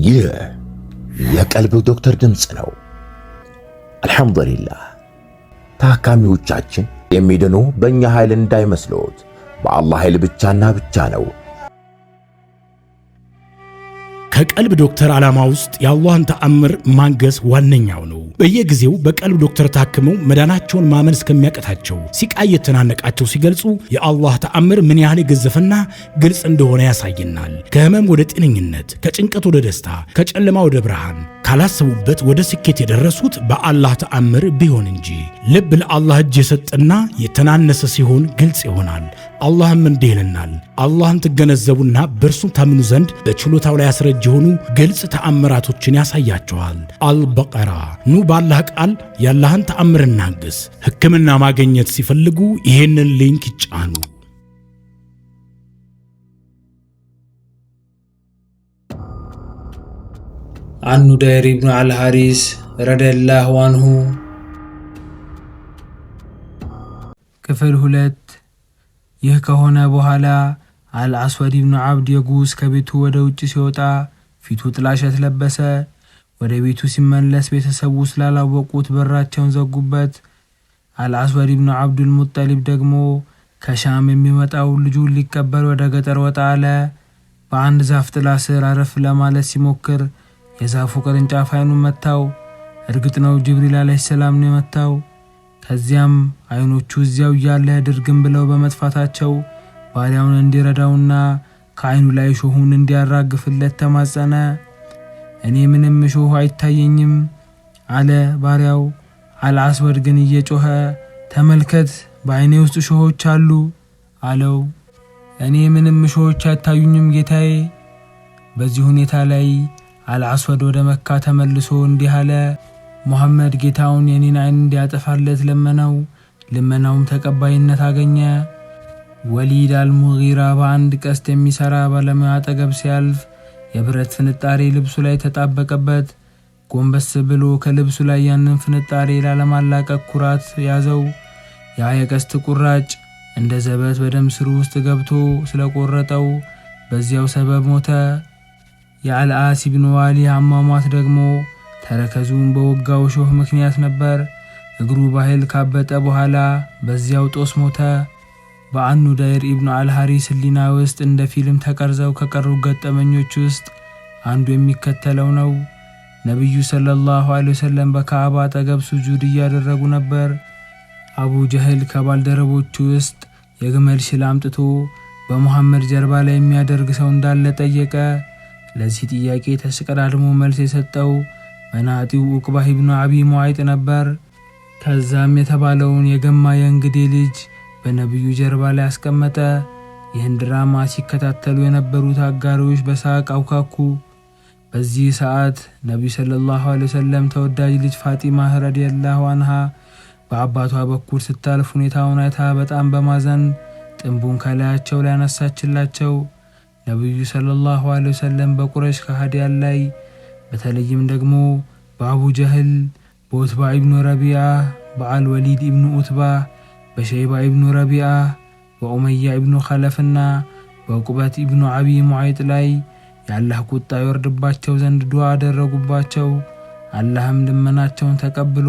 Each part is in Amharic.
ይህ የቀልብ ዶክተር ድምጽ ነው። አልሐምዱሊላህ ታካሚዎቻችን የሚድኑ በእኛ ኃይል እንዳይመስሉት በአላህ ኃይል ብቻና ብቻ ነው። ከቀልብ ዶክተር ዓላማ ውስጥ የአላህን ተአምር ማንገስ ዋነኛው ነው። በየጊዜው በቀልብ ዶክተር ታክመው መዳናቸውን ማመን እስከሚያቀታቸው ሲቃይ የተናነቃቸው ሲገልጹ የአላህ ተአምር ምን ያህል የገዘፈና ግልጽ እንደሆነ ያሳየናል። ከህመም ወደ ጤነኝነት፣ ከጭንቀት ወደ ደስታ፣ ከጨለማ ወደ ብርሃን፣ ካላሰቡበት ወደ ስኬት የደረሱት በአላህ ተአምር ቢሆን እንጂ። ልብ ለአላህ እጅ የሰጠና የተናነሰ ሲሆን ግልጽ ይሆናል። አላህም እንዲህ ይለናል፣ አላህን ትገነዘቡና በእርሱ ታምኑ ዘንድ በችሎታው ላይ ያስረጅ የሆኑ ግልጽ ተአምራቶችን ያሳያቸዋል። አልበቀራ። ኑ ባላህ ቃል ያላህን ተአምር እናግስ። ሕክምና ማግኘት ሲፈልጉ ይሄንን ሊንክ ይጫኑ። عن ندير بن الحارث رضي الله عنه ክፍል 2 ይህ ከሆነ በኋላ አልአስወድ ኢብኑ አብድ የጉስ ከቤቱ ወደ ውጭ ሲወጣ ፊቱ ጥላሸት ለበሰ። ወደ ቤቱ ሲመለስ ቤተሰቡ ስላላወቁት በራቸውን ዘጉበት። አልአስወድ ኢብኑ አብዱል ሙጠሊብ ደግሞ ከሻም የሚመጣው ልጁን ሊቀበል ወደ ገጠር ወጣ አለ። በአንድ ዛፍ ጥላ ስር አረፍ ለማለት ሲሞክር የዛፉ ቅርንጫፍ አይኑን መታው። እርግጥ ነው ጅብሪል አለይሂ ሰላም ነው የመታው። ከዚያም አይኖቹ እዚያው ያለ ድርግም ብለው በመጥፋታቸው ባሪያውን እንዲረዳውና ከአይኑ ላይ ሾሁን እንዲያራግፍለት ተማጸነ። እኔ ምንም ሾህ አይታየኝም አለ ባሪያው። አልአስወድ ግን እየጮኸ ተመልከት በአይኔ ውስጥ ሾሆች አሉ አለው። እኔ ምንም ሾሆች አይታዩኝም ጌታዬ። በዚህ ሁኔታ ላይ አልአስወድ ወደ መካ ተመልሶ እንዲህ አለ፣ ሙሐመድ ጌታውን የኔን አይን እንዲያጠፋለት ለመነው። ልመናውም ተቀባይነት አገኘ። ወሊድ አልሙጊራ በአንድ ቀስት የሚሰራ ባለሙያ አጠገብ ሲያልፍ የብረት ፍንጣሪ ልብሱ ላይ ተጣበቀበት። ጎንበስ ብሎ ከልብሱ ላይ ያንን ፍንጣሪ ላለማላቀቅ ኩራት ያዘው። ያ የቀስት ቁራጭ እንደ ዘበት በደም ስሩ ውስጥ ገብቶ ስለቆረጠው በዚያው ሰበብ ሞተ። የአልአስ ኢብኑ ዋሊ አሟሟት ደግሞ ተረከዙን በወጋው ሾህ ምክንያት ነበር። እግሩ በኃይል ካበጠ በኋላ በዚያው ጦስ ሞተ። በአን ኑደይር ኢብኑ አልሐሪስ ህሊና ውስጥ እንደ ፊልም ተቀርጸው ከቀሩ ገጠመኞች ውስጥ አንዱ የሚከተለው ነው። ነብዩ ሰለላሁ ዐለይሂ ወሰለም በካዕባ አጠገብ ሱጁድ እያደረጉ ነበር። አቡ ጀህል ከባልደረቦቹ ውስጥ የግመል ሽል አምጥቶ በሙሐመድ ጀርባ ላይ የሚያደርግ ሰው እንዳለ ጠየቀ። ለዚህ ጥያቄ ተሽቀዳድሞ መልስ የሰጠው መናጢው ኡቅባህ ኢብኑ አቢ ሙዓይጥ ነበር። ከዛም የተባለውን የገማ የእንግዴ ልጅ በነብዩ ጀርባ ላይ አስቀመጠ። ይህን ድራማ ሲከታተሉ የነበሩት አጋሪዎች በሳቅ አውካኩ። በዚህ ሰዓት ነብዩ ሰለላሁ ዐለይሂ ወሰለም ተወዳጅ ልጅ ፋጢማ ረዲየላሁ ዐንሃ በአባቷ በኩል ስታልፍ ሁኔታውን አይታ በጣም በማዘን ጥንቡን ከላያቸው ላይ አነሳችላቸው። ነብዩ ሰለላሁ ዐለይሂ ወሰለም በቁረይሽ ከሃዲያን ላይ በተለይም ደግሞ በአቡ ጀህል፣ በኡትባ ኢብኑ ረቢዓ፣ በአልወሊድ ኢብኑ ኡትባ፣ በሸይባ ኢብኑ ረቢዓ፣ በኡመያ ኢብኑ ኸለፍና በዑቅበት ኢብኑ አቢ ሙዓይጥ ላይ የአላህ ቁጣ ይወርድባቸው ዘንድ ዱዓ አደረጉባቸው። አላህም ልመናቸውን ተቀብሎ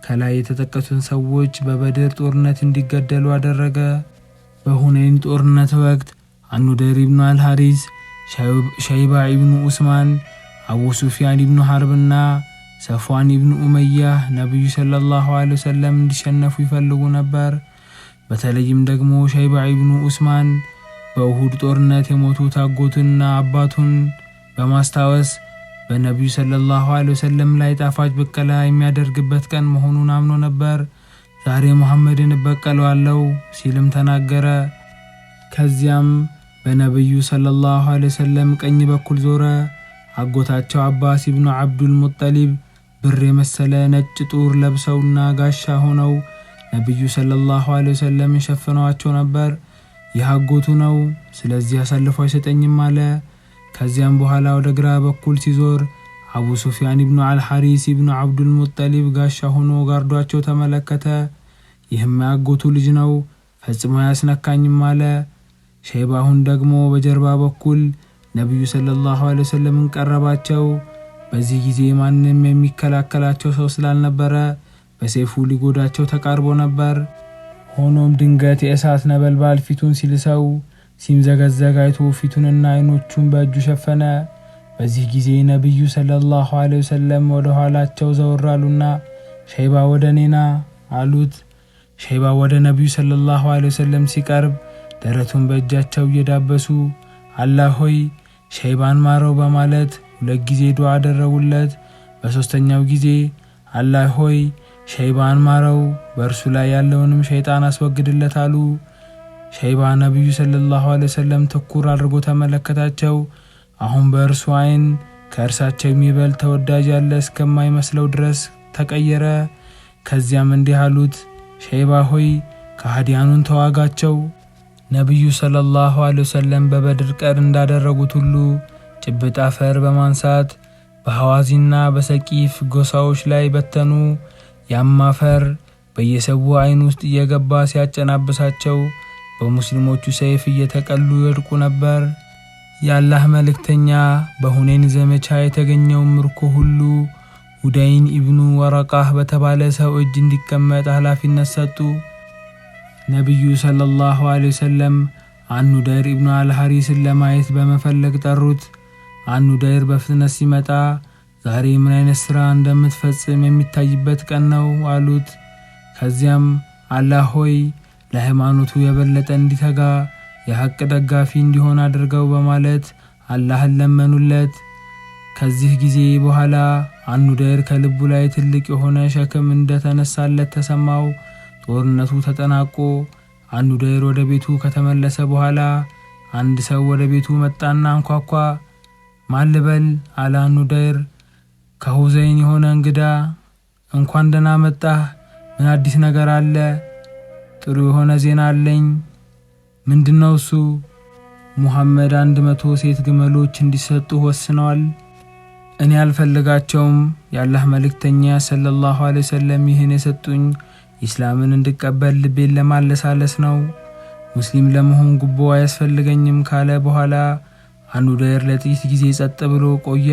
ከላይ የተጠቀሱትን ሰዎች በበድር ጦርነት እንዲገደሉ አደረገ። በሁነይን ጦርነት ወቅት አኑደይር ኢብኑ አልሐሪስ፣ ሸይባ ኢብኑ ኡስማን፣ አቡ ሱፊያን ኢብኑ ሐርብና ሰፍዋን ኢብኑ ኡመያ ነብዩ ሰለላሁ ዐለይሂ ወሰለም እንዲሸነፉ ይፈልጉ ነበር። በተለይም ደግሞ ሸይባ ኢብኑ ኡስማን በኡሁድ ጦርነት የሞቱት አጎቱንና አባቱን በማስታወስ በነብዩ ሰለላሁ ዐለይሂ ወሰለም ላይ ጣፋጭ በቀላ የሚያደርግበት ቀን መሆኑን አምኖ ነበር። ዛሬ ሙሐመድን እበቀለዋለሁ ሲልም ተናገረ። ከዚያም በነብዩ ሰለላሁ ዐለይሂ ወሰለም ቀኝ በኩል ዞረ። አጎታቸው አባስ ኢብኑ አብዱል ሙጠሊብ ብር የመሰለ ነጭ ጡር ለብሰውና ጋሻ ሆነው ነብዩ ሰለላሁ ዐለይሂ ወሰለም ሸፍነዋቸው ነበር። ይህ አጎቱ ነው፣ ስለዚህ አሳልፎ አይሰጠኝም አለ። ከዚያም በኋላ ወደ ግራ በኩል ሲዞር አቡ ሱፊያን ኢብኑ አልሐሪስ ኢብኑ አብዱል ሙጠሊብ ጋሻ ሆኖ ጋርዷቸው ተመለከተ። ይህም ያጎቱ ልጅ ነው፣ ፈጽሞ ያስነካኝም አለ። ሸይባሁን ደግሞ በጀርባ በኩል ነብዩ ሰለላሁ ዐለይሂ ወሰለም ቀረባቸው። በዚህ ጊዜ ማንንም የሚከላከላቸው ሰው ስላልነበረ በሰይፉ ሊጎዳቸው ተቃርቦ ነበር። ሆኖም ድንገት የእሳት ነበልባል ፊቱን ሲልሰው ሲምዘገዘግ አይቶ ፊቱንና አይኖቹን በእጁ ሸፈነ። በዚህ ጊዜ ነብዩ ሰለላሁ ዐለይሂ ወሰለም ወደ ኋላቸው ዘወራሉና ሸይባ ወደ እኔና አሉት። ሸይባ ወደ ነብዩ ሰለላሁ ዐለይሂ ወሰለም ሲቀርብ ደረቱን በእጃቸው እየዳበሱ አላህ ሆይ ሸይባን ማረው በማለት 2 ጊዜ ዱዓ አደረጉለት። በሶስተኛው ጊዜ አላህ ሆይ ሸይባን ማረው፣ በእርሱ ላይ ያለውንም ሸይጣን አስወግድለት አሉ። ሸይባ ነብዩ ሰለላሁ ዐለይሂ ወሰለም ትኩር አድርጎ ተመለከታቸው። አሁን በእርሱ አይን ከእርሳቸው የሚበልጥ ተወዳጅ ያለ እስከማይመስለው ድረስ ተቀየረ። ከዚያም እንዲህ አሉት፣ ሸይባ ሆይ ከሃዲያኑን ተዋጋቸው። ነብዩ ሰለላሁ ዐለይሂ ወሰለም በበድር ቀን እንዳደረጉት ሁሉ ጭብጥ አፈር በማንሳት በሐዋዚና በሰቂፍ ጎሳዎች ላይ በተኑ። ያም አፈር በየሰው አይን ውስጥ እየገባ ሲያጨናብሳቸው በሙስሊሞቹ ሰይፍ እየተቀሉ ይወድቁ ነበር። የአላህ መልእክተኛ በሁኔን ዘመቻ የተገኘው ምርኮ ሁሉ ሁደይን ኢብኑ ወረቃህ በተባለ ሰው እጅ እንዲቀመጥ ኃላፊነት ሰጡ። ነብዩ ሰለላሁ ዐለይሂ ወሰለም አኑዳይር ኢብኑ አልሐሪስን ለማየት በመፈለግ ጠሩት። አኑዳይር በፍጥነት ሲመጣ ዛሬ ምን አይነት ስራ እንደምትፈጽም የሚታይበት ቀን ነው አሉት። ከዚያም አላህ ሆይ ለሃይማኖቱ የበለጠ እንዲተጋ የሐቅ ደጋፊ እንዲሆን አድርገው በማለት አላህን ለመኑለት። ከዚህ ጊዜ በኋላ አኑዳይር ከልቡ ላይ ትልቅ የሆነ ሸክም እንደተነሳለት ተሰማው። ጦርነቱ ተጠናቆ አኑዳይር ወደ ቤቱ ከተመለሰ በኋላ አንድ ሰው ወደ ቤቱ መጣና አንኳኳ። ማን ልበል አለ አኑዳይር። ከሁዘይን የሆነ እንግዳ። እንኳን ደህና መጣህ፣ ምን አዲስ ነገር አለ? ጥሩ የሆነ ዜና አለኝ። ምንድነው እሱ? ሙሐመድ 100 ሴት ግመሎች እንዲሰጡ ወስነዋል። እኔ አልፈልጋቸውም። የአላህ መልእክተኛ ሰለላሁ ዐለይሂ ወሰለም ይህን የሰጡኝ ኢስላምን እንድቀበል ልቤን ለማለሳለስ ነው። ሙስሊም ለመሆን ጉቦ አያስፈልገኝም ካለ በኋላ አኑዳይር ለጥቂት ጊዜ ጸጥ ብሎ ቆየ።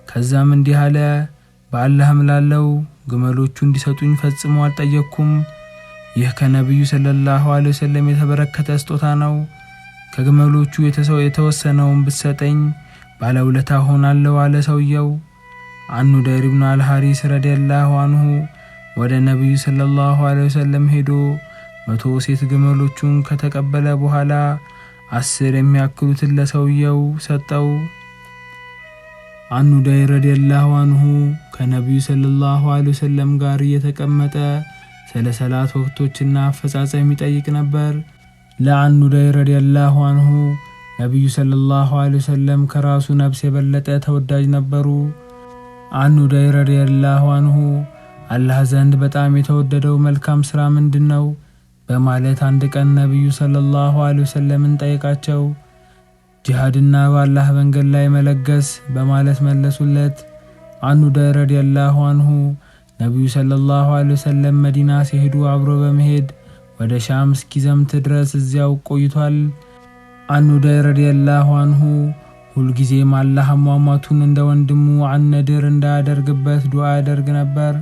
ከዛም እንዲህ አለ፣ በአላህ እምላለሁ ግመሎቹ እንዲሰጡኝ ፈጽሞ አልጠየቅኩም። ይህ ከነብዩ ሰለላሁ ዐለይሂ ወሰለም የተበረከተ ስጦታ ነው። ከግመሎቹ የተወሰነውን ብትሰጠኝ ባለውለታ ሆናለሁ አለ ሰውየው። አኑዳይር ኢብኑ አልሐሪስ ረዲየላሁ ዐንሁ ወደ ነብዩ ሰለላሁ ዐለይሂ ወሰለም ሄዶ 100 ሴት ግመሎቹን ከተቀበለ በኋላ 10 የሚያክሉትን ለሰውየው ሰጠው። አኑዳይር ረዲየላሁ ዐንሁ ከነብዩ ሰለላሁ ዐለይሂ ወሰለም ጋር እየተቀመጠ ስለ ሰላት ወቅቶችና አፈጻጸም ይጠይቅ ነበር። ለአኑዳይር ረዲየላሁ ዐንሁ ነብዩ ሰለላሁ ዐለይሂ ወሰለም ከራሱ ነፍስ የበለጠ ተወዳጅ ነበሩ። አኑዳይር ረዲየላሁ ዐንሁ አላህ ዘንድ በጣም የተወደደው መልካም ስራ ምንድነው በማለት አንድ ቀን ነብዩ ሰለላሁ ዐለይሂ ወሰለምን ጠየቃቸው። ጂሃድና በአላህ መንገድ ላይ መለገስ በማለት መለሱለት። አኑዳይር ረዲየላሁ ዐንሁ ነብዩ ሰለላሁ ዐለይሂ ወሰለም መዲና ሲሄዱ አብሮ በመሄድ ወደ ሻም እስኪዘምት ድረስ እዚያው ቆይቷል። አኑዳይር ረዲየላሁ ዐንሁ ሁልጊዜም አላህ አሟሟቱን እንደ ወንድሙ አነድር እንዳያደርግበት ዱዓ ያደርግ ነበር።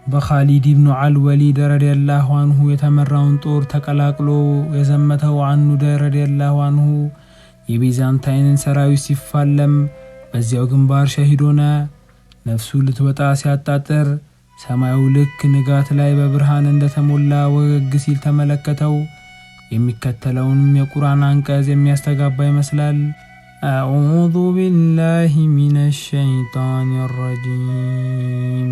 በኻሊድ ኢብኑ አልወሊድ ረዲየላሁ ዐንሁ የተመራውን ጦር ተቀላቅሎ የዘመተው አኑዳይር ረዲየላሁ ዐንሁ የቢዛንታይንን ሰራዊት ሲፋለም በዚያው ግንባር ሸሂድ ሆነ። ነፍሱ ልትወጣ ሲያጣጥር ሰማዩ ልክ ንጋት ላይ በብርሃን እንደተሞላ ወገግ ሲል ተመለከተው። የሚከተለውንም የቁርአን አንቀጽ የሚያስተጋባ ይመስላል። አዑዙ ቢላሂ ሚነሽ ሸይጣኒር ረጂም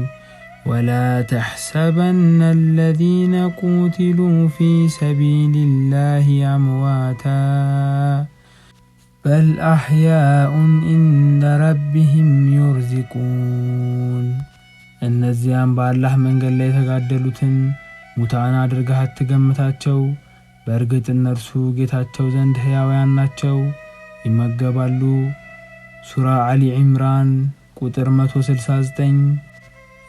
ወላ ተሕሰበነ አለዚነ ቁቲሉ ፊ ሰቢሊላሂ አምዋታ በል አሕያኡን ኢንደ ረቢሂም ዩርዚቁን። እነዚያም በአላህ መንገድ ላይ የተጋደሉትን ሙታን አድርገህ አትገምታቸው፣ በእርግጥ እነርሱ ጌታቸው ዘንድ ሕያውያን ናቸው፣ ይመገባሉ። ሱራ አሊ ዒምራን ቁጥር 169።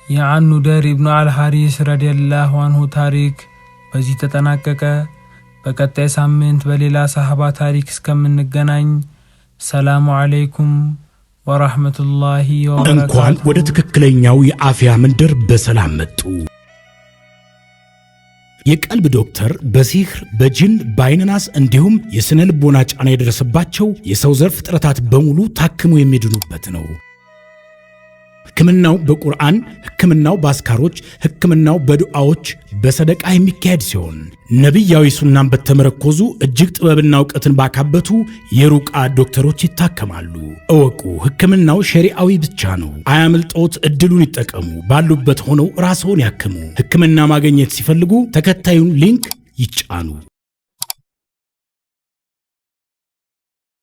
የአኑዳይር ኢብኑ አልሐሪስ ረዲየላሁ ዐንሁ ታሪክ በዚህ ተጠናቀቀ። በቀጣይ ሳምንት በሌላ ሰሃባ ታሪክ እስከምንገናኝ ሰላሙ አለይኩም ወራህመቱላሂ ወበረካቱ። እንኳን ወደ ትክክለኛው የአፍያ መንደር በሰላም መጡ። የቀልብ ዶክተር በሲህር በጅን በአይንናስ እንዲሁም የስነ ልቦና ጫና የደረሰባቸው የሰው ዘር ፍጥረታት በሙሉ ታክሞ የሚድኑበት ነው። ሕክምናው በቁርአን፣ ሕክምናው በአስካሮች፣ ሕክምናው በዱዓዎች በሰደቃ የሚካሄድ ሲሆን ነቢያዊ ሱናን በተመረኮዙ እጅግ ጥበብና እውቀትን ባካበቱ የሩቃ ዶክተሮች ይታከማሉ። እወቁ፣ ሕክምናው ሸሪዓዊ ብቻ ነው። አያምልጦት፣ እድሉን ይጠቀሙ። ባሉበት ሆነው ራስዎን ያክሙ። ሕክምና ማግኘት ሲፈልጉ ተከታዩን ሊንክ ይጫኑ።